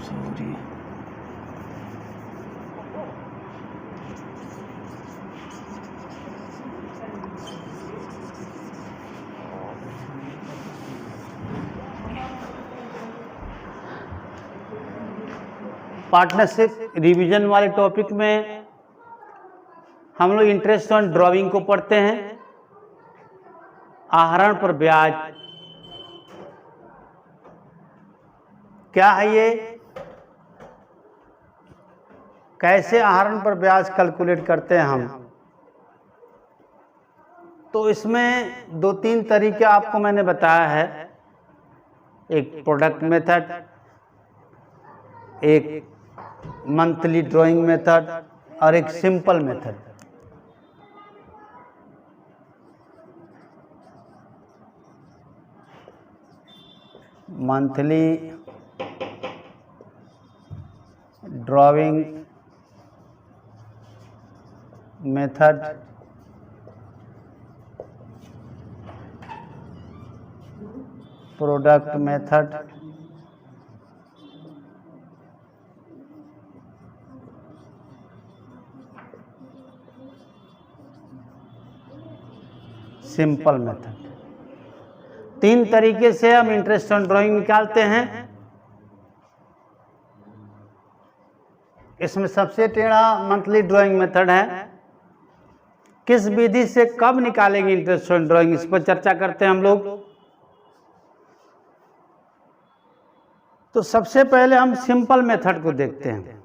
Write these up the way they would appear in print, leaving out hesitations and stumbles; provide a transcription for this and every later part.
Sorry, partnership revision वाले topic में हम लोग इंटरेस्ट ऑन ड्राइंग को पढ़ते हैं। आहरण पर ब्याज क्या है, ये कैसे आहरण पर ब्याज कैलकुलेट करते हैं हम। तो इसमें दो तीन तरीके आपको मैंने बताया है, एक प्रोडक्ट मेथड, एक मंथली ड्राइंग मेथड और एक simple method. Monthly drawing method, product method, simple method. तीन तरीके से हम इंटरेस्ट ऑन ड्राइंग निकालते हैं। इसमें सबसे टेढ़ा मंथली ड्राइंग मेथड है। किस विधि से कब निकालेंगे इंटरेस्ट ऑन ड्राइंग, इस पर चर्चा करते हैं हम लोग। तो सबसे पहले हम सिंपल मेथड को देखते हैं।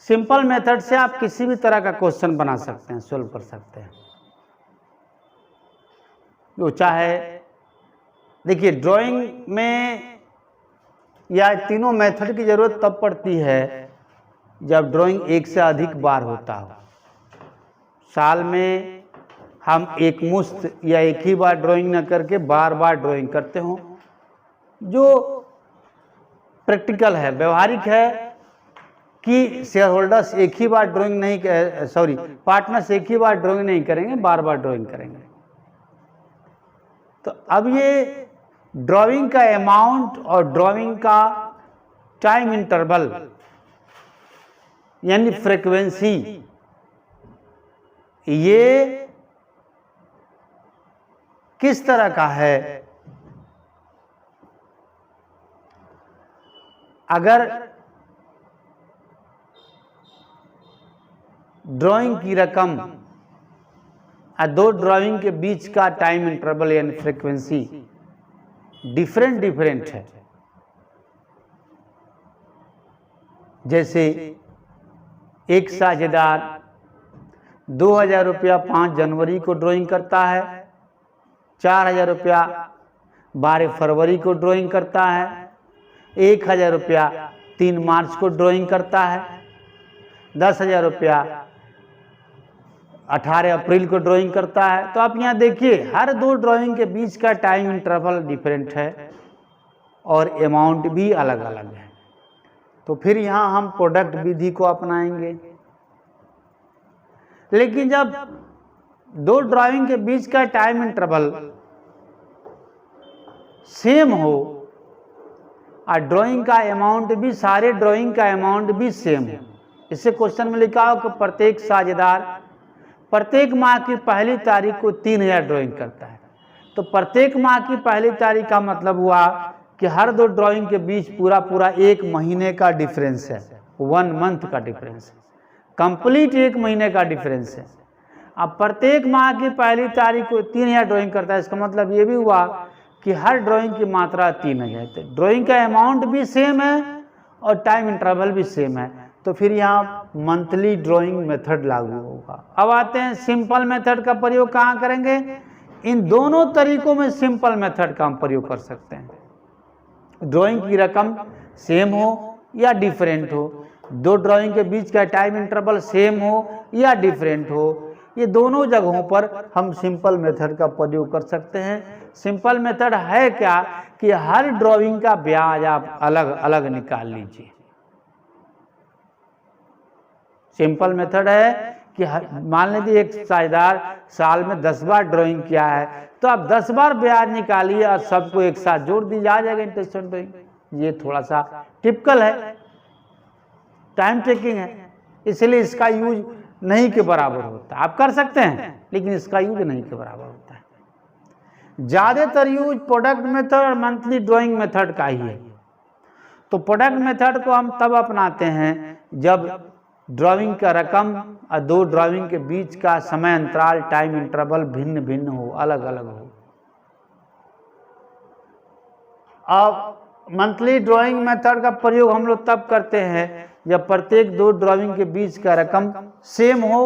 सिंपल मेथड से आप किसी भी तरह का क्वेश्चन बना सकते हैं, सोल्व कर सकते हैं। वो चाहे देखिए, ड्राइंग में या तीनों मेथड की जरूरत तब पड़ती है जब ड्राइंग एक से अधिक बार होता हो। साल में हम एक मुश्त या एक ही बार ड्राइंग न करके बार बार ड्राइंग करते हो, जो प्रैक्टिकल है, व्यवहारिक है कि शेयर होल्डर्स एक ही बार ड्राइंग नहीं, पार्टनर्स एक ही बार ड्राइंग नहीं करेंगे, बार बार ड्राइंग करेंगे। तो अब ये ड्राइंग का अमाउंट और ड्राइंग का टाइम इंटरवल यानी फ्रीक्वेंसी, ये किस तरह का है। अगर ड्राइंग की रकम दो ड्राइंग के बीच का टाइम इंटरवल यानी फ्रीक्वेंसी डिफरेंट है, जैसे एक साझेदार 2000 रुपया 5 जनवरी को ड्राइंग करता है, 4000 रुपया 12 फरवरी को ड्राइंग करता है, 1000 रुपया 3 मार्च को ड्राइंग करता है, 10,000 रुपया 18 अप्रैल को ड्राइंग करता है। तो आप यहाँ देखिए, हर दो ड्राइंग के बीच का टाइम इंटरवल डिफरेंट है और अमाउंट भी अलग अलग है। तो फिर यहाँ हम प्रोडक्ट विधि को अपनाएंगे। लेकिन जब दो ड्राइंग के बीच का टाइम इंटरवल सेम हो और ड्राइंग का अमाउंट भी, सारे ड्राइंग का अमाउंट भी सेम हो, इससे क्वेश्चन में लिखा हो कि प्रत्येक साझेदार प्रत्येक माह की पहली तारीख को 3000 ड्राइंग करता है। तो प्रत्येक माह की पहली तारीख का मतलब हुआ कि हर दो ड्राइंग के बीच पूरा एक महीने का डिफरेंस है, 1 मंथ का डिफरेंस है, कंप्लीट एक महीने का डिफरेंस है। अब प्रत्येक माह की पहली तारीख को 3000 ड्राइंग करता है, इसका मतलब ये भी हुआ कि हर ड्राइंग की मात्रा 3000 है। ड्राइंग का अमाउंट भी सेम है और टाइम इंटरवल भी सेम है। तो फिर यहाँ मंथली ड्राइंग मेथड लागू होगा। अब आते हैं सिंपल मेथड का प्रयोग कहाँ करेंगे। इन दोनों तरीकों में सिंपल मेथड का हम प्रयोग कर सकते हैं। ड्राइंग की रकम सेम हो या डिफरेंट हो, दो ड्राइंग के बीच का टाइम इंटरवल सेम हो या डिफरेंट हो, ये दोनों जगहों पर हम सिंपल मेथड का प्रयोग कर सकते हैं। सिंपल मेथड है क्या कि हर ड्राइंग का ब्याज आप अलग अलग निकाल लीजिए। सिंपल मेथड है कि मान लीजिए एक साझेदार साल में 10 बार ड्राइंग किया है, तो आप 10 बार ब्याज निकालिए और सबको एक साथ जोड़ दीजिए, आ जाएगा इंटरेस्ट ऑन ड्राइंग। ये थोड़ा सा टिपिकल है, टाइम टेकिंग है, इसलिए इसका यूज नहीं के बराबर होता है। आप कर सकते हैं लेकिन इसका यूज नहीं के बराबर होता है। ज़्यादातर यूज प्रोडक्ट मेथड और मंथली ड्राइंग मेथड का ही है। तो प्रोडक्ट मेथड को हम तब अपनाते हैं जब ड्राइंग का रकम और दो ड्राइंग के बीच का समय अंतराल, टाइम इंटरवल भिन्न भिन्न हो, अलग अलग हो। अब मंथली ड्राइंग मेथड का प्रयोग हम लोग तब करते हैं जब प्रत्येक दो ड्राइंग के बीच का रकम सेम हो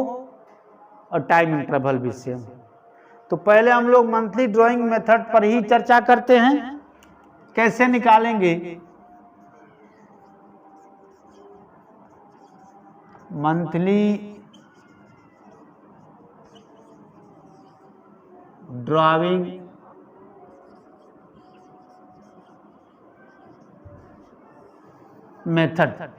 और टाइम इंटरवल भी सेम हो। तो पहले हम लोग मंथली ड्राइंग मेथड पर ही चर्चा करते हैं, कैसे निकालेंगे मंथली ड्राइंग मेथड।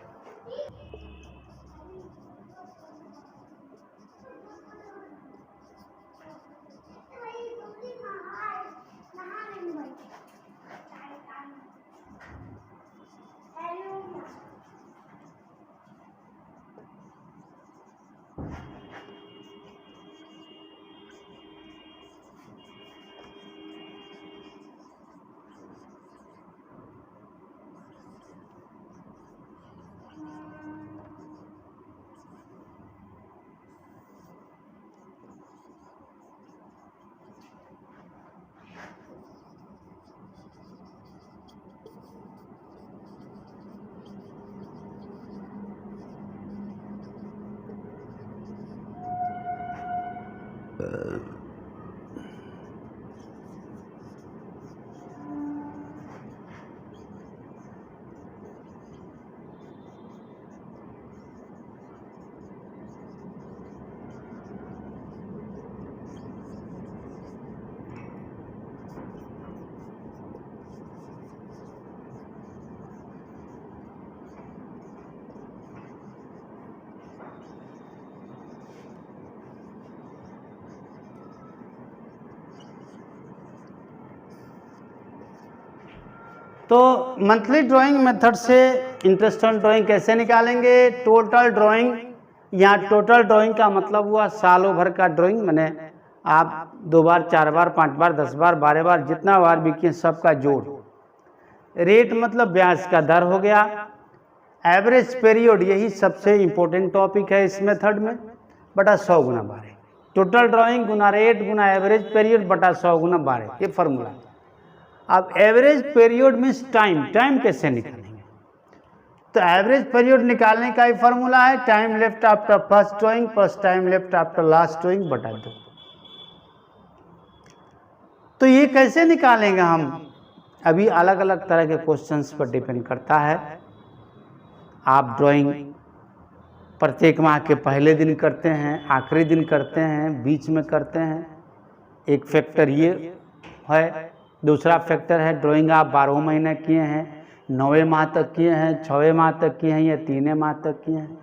तो मंथली ड्राइंग मेथड से इंटरेस्ट ऑन ड्राइंग कैसे निकालेंगे? टोटल ड्राइंग, यहाँ टोटल ड्राइंग का मतलब हुआ सालों भर का ड्राइंग, मैंने आप 2 बार 4 बार 5 बार 10 बार 12 बार जितना बार भी किए सबका जोड़। रेट मतलब ब्याज का दर हो गया। एवरेज पीरियड, यही सबसे इम्पोर्टेंट टॉपिक है इस मेथड में, बटा 100 गुना 12। टोटल ड्राइंग गुना रेट गुना एवरेज पीरियड बटा 100 गुना 12, ये फॉर्मूला। अब average period means time, time कैसे निकालेंगे? तो एवरेज पीरियड निकालने का ही फॉर्मूला है time left after first drawing plus time left after last drawing बटा 2। तो ये कैसे निकालेंगे हम? अभी अलग अलग तरह के क्वेश्चंस पर डिपेंड करता है। आप ड्राइंग प्रत्येक माह के पहले दिन करते हैं, आखिरी दिन करते हैं, बीच में करते हैं, एक फैक्टर ये है। दूसरा फैक्टर है ड्राइंग आप 12 महीने किए हैं, 9वें माह तक किए हैं, 6वें माह तक किए हैं या 3वें माह तक किए हैं।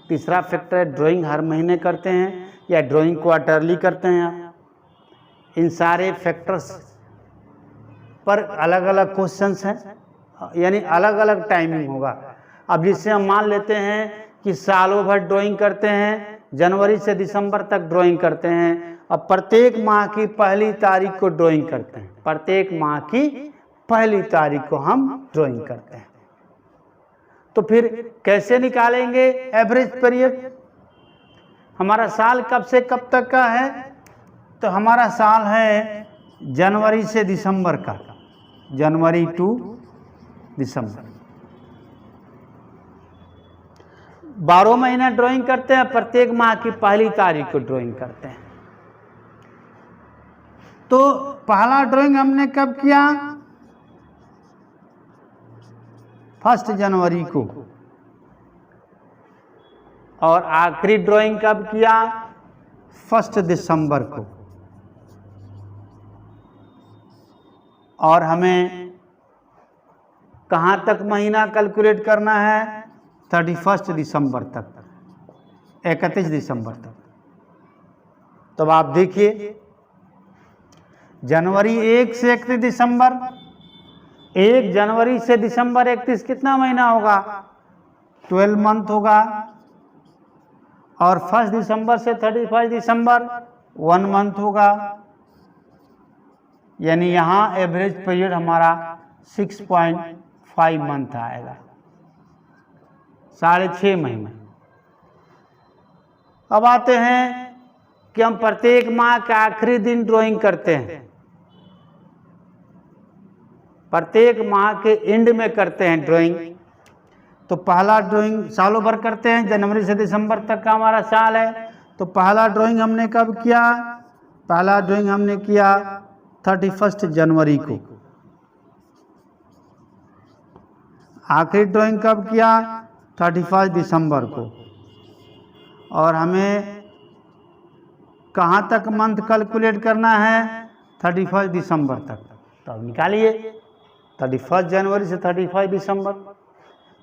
तीसरा फैक्टर है ड्राइंग हर महीने करते हैं या ड्राइंग क्वार्टरली करते हैं। इन सारे फैक्टर्स पर अलग अलग क्वेश्चंस हैं, यानी अलग अलग टाइमिंग होगा। अब जिससे हम मान लेते हैं कि सालों भर ड्राइंग करते हैं, जनवरी से दिसंबर तक ड्राइंग करते हैं, अब प्रत्येक माह की पहली तारीख को ड्राइंग करते हैं, प्रत्येक माह की पहली तारीख को हम ड्राइंग करते हैं। तो फिर कैसे निकालेंगे एवरेज पीरियड? हमारा साल कब से कब तक का है? तो हमारा साल है जनवरी से दिसंबर का, जनवरी टू दिसंबर। 12 महीना ड्राइंग करते हैं, प्रत्येक माह की पहली तारीख को ड्राइंग करते हैं। तो पहला ड्राइंग हमने कब किया? 1 जनवरी को। और आखिरी ड्राइंग कब किया? 1 दिसंबर को। और हमें कहाँ तक महीना कैलकुलेट करना है? 31 दिसंबर तक, 31 दिसंबर तक। तब आप देखिए जनवरी 1 से 31 दिसंबर, 1 जनवरी से दिसंबर 31 कितना महीना होगा? 12 मंथ होगा। और 1 दिसंबर से 31 दिसंबर 1 मंथ होगा। यानी यहाँ एवरेज पीरियड हमारा 6.5 मंथ आएगा, 6.5 महीने। अब आते हैं कि हम प्रत्येक माह के आखिरी दिन ड्राइंग करते हैं, प्रत्येक माह के एंड में करते हैं ड्राइंग। तो पहला ड्राइंग सालों भर करते हैं, जनवरी से दिसंबर तक का हमारा साल है। तो पहला ड्राइंग हमने कब किया? पहला ड्राइंग हमने किया 31 जनवरी को। आखिरी ड्राइंग कब किया? 31 दिसंबर को। और हमें कहाँ तक मंथ कैलकुलेट करना है? 31 दिसंबर तक। तो अब निकालिए 31 जनवरी से 31 दिसंबर,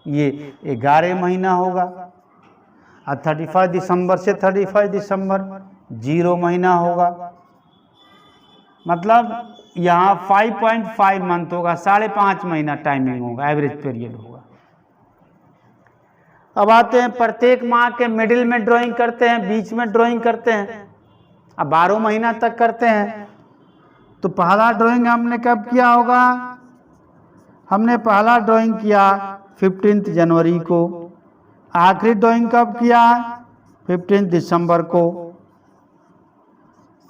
ये 11 महीना होगा। और 31 दिसंबर से 31 दिसंबर 0 महीना होगा। मतलब यहाँ 5.5 मंथ होगा, 5.5 महीना टाइमिंग होगा, एवरेज पीरियड होगा। अब आते हैं प्रत्येक माह के मिडिल में ड्राइंग करते हैं, बीच में ड्राइंग करते हैं। अब 12 महीना तक करते हैं। तो पहला ड्राइंग हमने कब किया होगा? हमने पहला ड्राइंग किया 15 जनवरी को। आखिरी ड्राइंग कब किया? 15 दिसंबर को।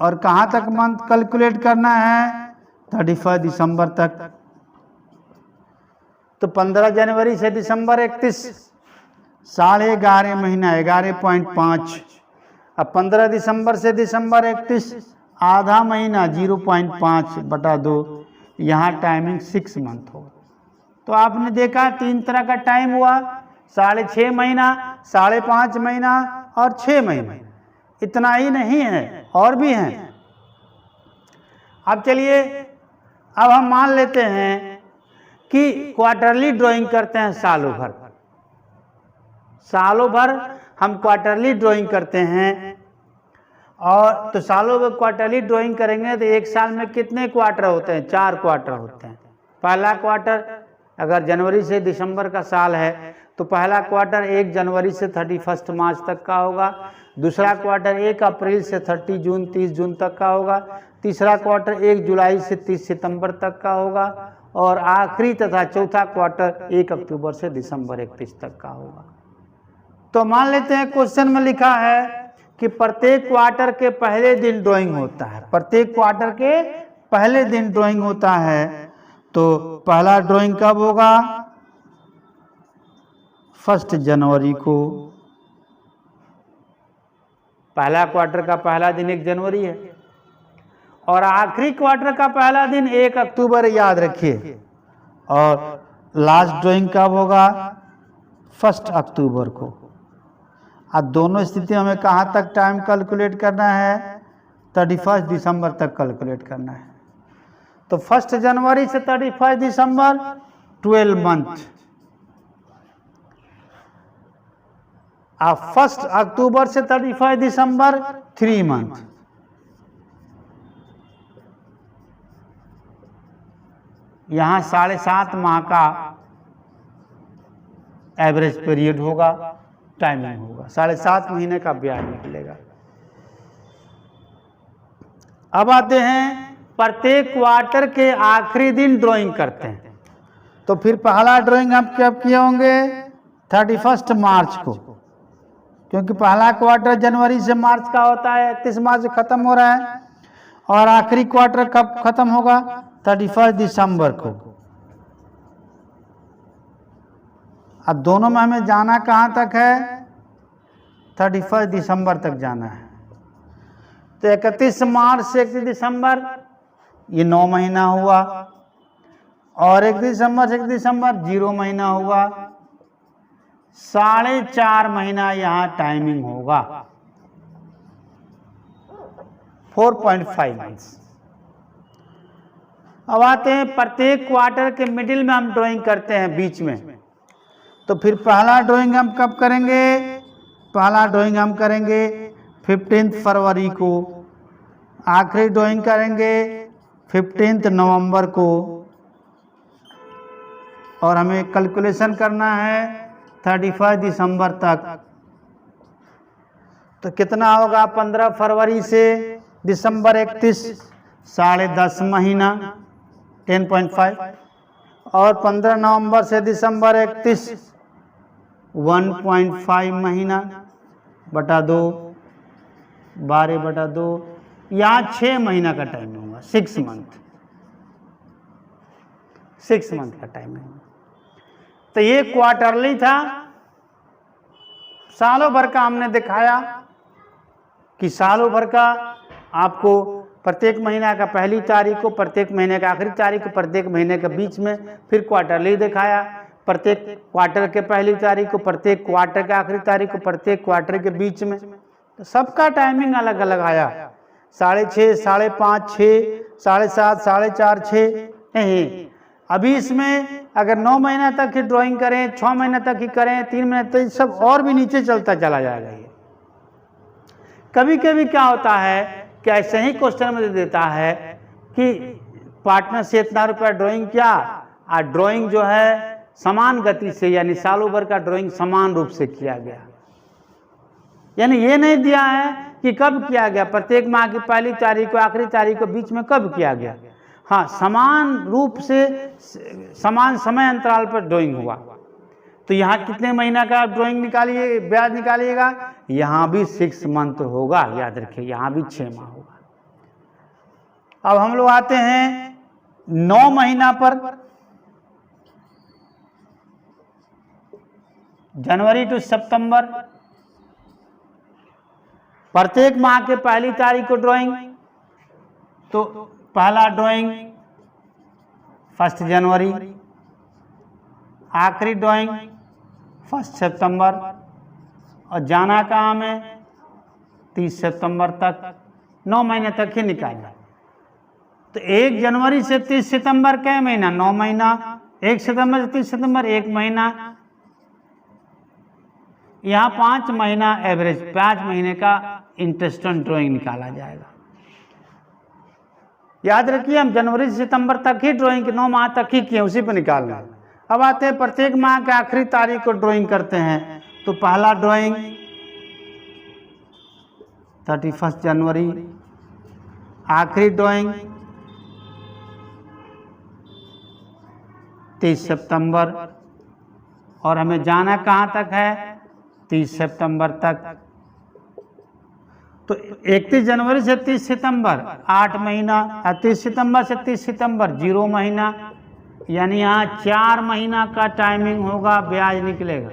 और कहाँ तक मंथ कैलकुलेट करना है? 31 दिसंबर तक। तो 15 जनवरी से दिसंबर 31, 11.5 महीना, 11.5। अब 15 दिसंबर से दिसंबर 31, आधा महीना, 0.5/2। यहाँ टाइमिंग 6 मंथ होगा। तो आपने देखा 3 तरह का टाइम हुआ, 6.5 महीना, 5.5 महीना और 6 महीना। इतना ही नहीं है, और भी हैं। अब चलिए, अब हम मान लेते हैं कि क्वार्टरली ड्राइंग करते हैं सालों भर। सालों भर हम क्वार्टरली ड्राइंग करते हैं। और तो सालों भर क्वार्टरली ड्राइंग करेंगे तो एक साल में कितने क्वार्टर होते हैं? 4 क्वार्टर होते हैं। पहला क्वार्टर, अगर जनवरी से दिसंबर का साल है तो पहला क्वार्टर 1 जनवरी से 31 मार्च तक का होगा। दूसरा क्वार्टर 1 अप्रैल से 30 जून तक का होगा। तीसरा क्वार्टर 1 जुलाई से 30 सितंबर तक का होगा। और आखिरी तथा चौथा क्वार्टर 1 अक्टूबर से दिसंबर 31 तक का होगा। तो मान लेते हैं क्वेश्चन में लिखा है कि प्रत्येक क्वार्टर के पहले दिन ड्राइंग होता है। प्रत्येक क्वार्टर के पहले दिन ड्राइंग होता है। तो पहला ड्राइंग कब होगा? 1 जनवरी को। पहला क्वार्टर का पहला दिन 1 जनवरी है। और आखिरी क्वार्टर का पहला दिन 1 अक्टूबर, याद रखिए। और लास्ट ड्राइंग कब होगा? 1 अक्टूबर को। अब दोनों स्थिति हमें कहाँ तक टाइम कैलकुलेट करना है? 31 दिसंबर तक कैलकुलेट करना है। तो 1 जनवरी से 31 दिसंबर 12 मंथ। अब 1 अक्टूबर से 31 दिसंबर 3 मंथ। यहाँ 7.5 माह का एवरेज पीरियड होगा, टाइमिंग होगा। 7.5 महीने का ब्याज निकलेगा। अब आते हैं प्रत्येक क्वार्टर के आखिरी दिन ड्राइंग करते हैं। तो फिर पहला ड्राइंग हम कब किए होंगे? 31 मार्च को, क्योंकि पहला क्वार्टर जनवरी से मार्च का होता है, 31 मार्च से खत्म हो रहा है। और आखिरी क्वार्टर कब खत्म होगा? 31 दिसंबर को। अब दोनों में हमें जाना कहाँ तक है? 31 दिसंबर तक जाना है। तो 31 मार्च से 31 दिसंबर, ये 9 महीना हुआ। और 1 दिसंबर से 1 दिसंबर 0 महीना हुआ। 4.5 महीना यहाँ टाइमिंग होगा, 4.5 मंथ्स। अब आते हैं प्रत्येक क्वार्टर के मिडिल में हम ड्राइंग करते हैं, बीच में। तो फिर पहला ड्राइंग हम कब करेंगे? पहला ड्राइंग हम करेंगे 15 फरवरी को। आखिरी ड्राइंग करेंगे 15 नवंबर को। और हमें कैलकुलेशन करना है 31 दिसंबर तक। तो कितना होगा 15 फरवरी से दिसंबर 31, 10.5 महीना 10.5, और 15 नवंबर से दिसंबर 31 1.5 महीना बटा 2, 12/2, यहाँ 6 महीना का टाइम होगा, 6 मंथ का टाइम है। तो ये क्वार्टरली था, सालों भर का हमने दिखाया कि सालों भर का आपको प्रत्येक महीना का पहली तारीख को, प्रत्येक महीने का आखिरी तारीख को, प्रत्येक महीने के बीच में, फिर क्वार्टरली दिखाया, प्रत्येक क्वार्टर के पहली तारीख को, प्रत्येक क्वार्टर के आखिरी तारीख को, प्रत्येक क्वार्टर के बीच में। तो सबका टाइमिंग अलग अलग आया, 6:30, 5:30, 6, 7:30, 4:30, 6 नहीं। अभी इसमें अगर 9 महीना तक की ड्राइंग करें, 6 महीने तक ही करें, 3 महीने तक, सब और भी नीचे चलता चला जाएगा। ये कभी कभी क्या होता है कि ऐसे ही क्वेश्चन में दे देता है कि पार्टनर से इतना रुपया ड्राइंग किया, और ड्राइंग जो है समान गति से, यानी सालों भर का ड्राइंग समान रूप से किया गया। यानी ये नहीं दिया है कि कब किया गया, प्रत्येक माह की पहली तारीख को, आखिरी तारीख को, बीच में कब किया गया। हाँ, समान रूप से समान समय अंतराल पर ड्राइंग हुआ। तो यहाँ कितने महीना का ड्राइंग निकालिए, ब्याज निकालिएगा, यहाँ भी 6 मंथ होगा, याद रखिए, यहाँ भी 6 माह होगा। अब हम लोग आते हैं 9 महीना पर, जनवरी टू सितंबर, प्रत्येक माह के पहली तारीख को ड्राइंग। तो पहला ड्राइंग 1 जनवरी, आखिरी ड्राइंग 1 सितंबर, और जाना कहाँ में 30 सितंबर तक, 9 महीने तक ही निकालना। तो 1 जनवरी से 30 सितंबर क्या महीना, 9 महीना, 1 सितंबर से 30 सितंबर 1 महीना, यहाँ 5 महीना एवरेज, 5 महीने का इंटरेस्ट ऑन ड्राइंग निकाला जाएगा। याद रखिए, हम जनवरी से सितंबर तक ही ड्राइंग, 9 माह तक ही किए, उसी पर निकालना है। अब आते हैं प्रत्येक माह के आखिरी तारीख को ड्राइंग करते हैं। तो पहला ड्राइंग 31 जनवरी, आखिरी ड्राइंग 30 सितंबर, और हमें जाना कहाँ तक है, 30 सितंबर तक। तो 31 जनवरी से 30 सितंबर 8 महीना, 30 सितंबर से 30 सितंबर 0 महीना, यानी यहाँ 4 महीना का टाइमिंग होगा, ब्याज निकलेगा।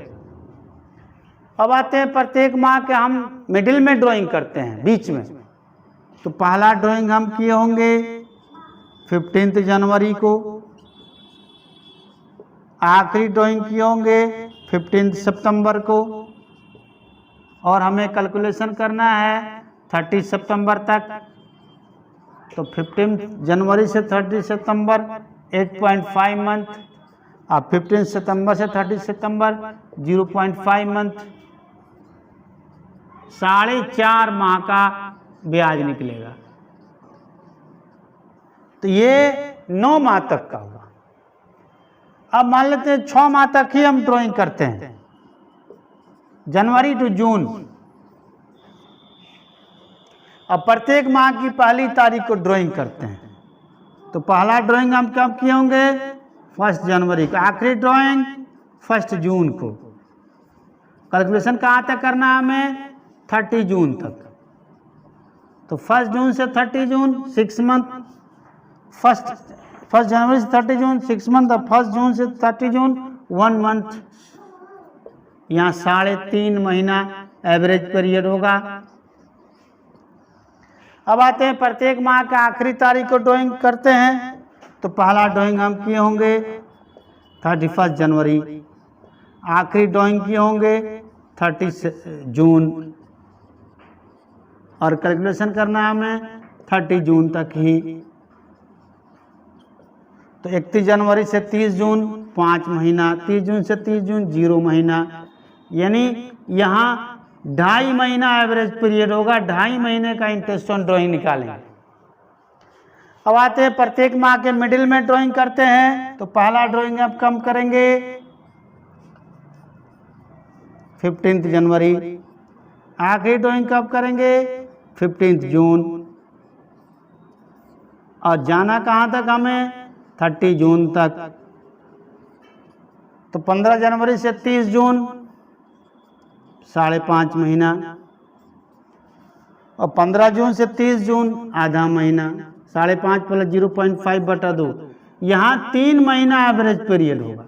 अब आते हैं प्रत्येक माह के हम मिडिल में ड्राइंग करते हैं, बीच में। तो पहला ड्राइंग हम किए होंगे 15 जनवरी को, आखिरी ड्राइंग किए होंगे 15 सितंबर को, और हमें कैलकुलेशन करना है 30 सितंबर तक। तो 15 जनवरी से 30 सितंबर 8.5 मंथ, और 15 सितंबर से 30 सितंबर 0.5 मंथ, 4.5 माह का ब्याज निकलेगा। तो ये 9 माह तक का होगा। अब मान लेते हैं 6 माह तक ही हम ड्राइंग करते हैं, जनवरी टू जून। अब प्रत्येक माह की पहली तारीख को ड्राइंग करते हैं। तो पहला ड्राइंग हम कब किए होंगे, 1 जनवरी को, आखिरी ड्राइंग 1 जून को। कैलकुलेशन कहाँ तक करना है हमें, 30 जून तक। तो 1 जून से 30 जून 6 मंथ, 1 जनवरी से 30 जून 6 मंथ, और 1 जून से 30 जून 1 मंथ, यहाँ 3.5 महीना एवरेज पीरियड होगा। अब आते हैं प्रत्येक माह का आखिरी तारीख को ड्राइंग करते हैं। तो पहला ड्राइंग हम किए होंगे 31 जनवरी, आखिरी ड्राइंग किए होंगे 30 जून, और कैलकुलेशन करना है हमें 30 जून तक ही। तो 31 जनवरी से 30 जून 5 महीना, 30 जून से 30 जून 0 महीना, यानी यहाँ 2.5 महीना एवरेज पीरियड होगा, 2.5 महीने का इंटरेस्ट ऑन ड्राइंग निकालेंगे। अब आते हैं प्रत्येक माह के मिडिल में ड्राइंग करते हैं। तो पहला ड्राइंग अब कम करेंगे 15 जनवरी, आखिरी ड्राइंग कब करेंगे 15 जून, और जाना कहाँ तक हमें 30 जून तक। तो 15 जनवरी से 30 जून 5.5 महीना, और 15 जून से 30 जून आधा महीना, 5.5 प्लस 0.5/2, यहाँ 3 महीना एवरेज पीरियड होगा।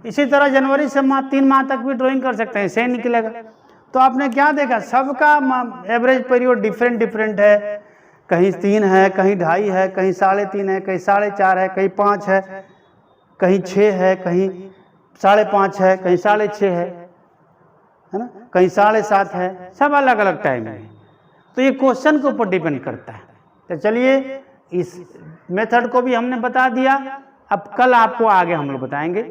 इसी तरह जनवरी से 3 माह तक भी ड्राइंग कर सकते हैं, इसे निकलेगा। तो आपने क्या देखा, सबका एवरेज पीरियड डिफरेंट है, कहीं 3 है, कहीं 2.5 है, कहीं 3.5 है, कहीं 4.5 है, कहीं 5 है, कहीं 6 है, कहीं 5.5 है, कहीं 6.5 है ना, कहीं 7.5 है, सब अलग अलग टाइम है। तो ये क्वेश्चन के ऊपर डिपेंड करता है। तो चलिए इस मेथड को भी हमने बता दिया, अब कल आपको आगे हम लोग बताएंगे।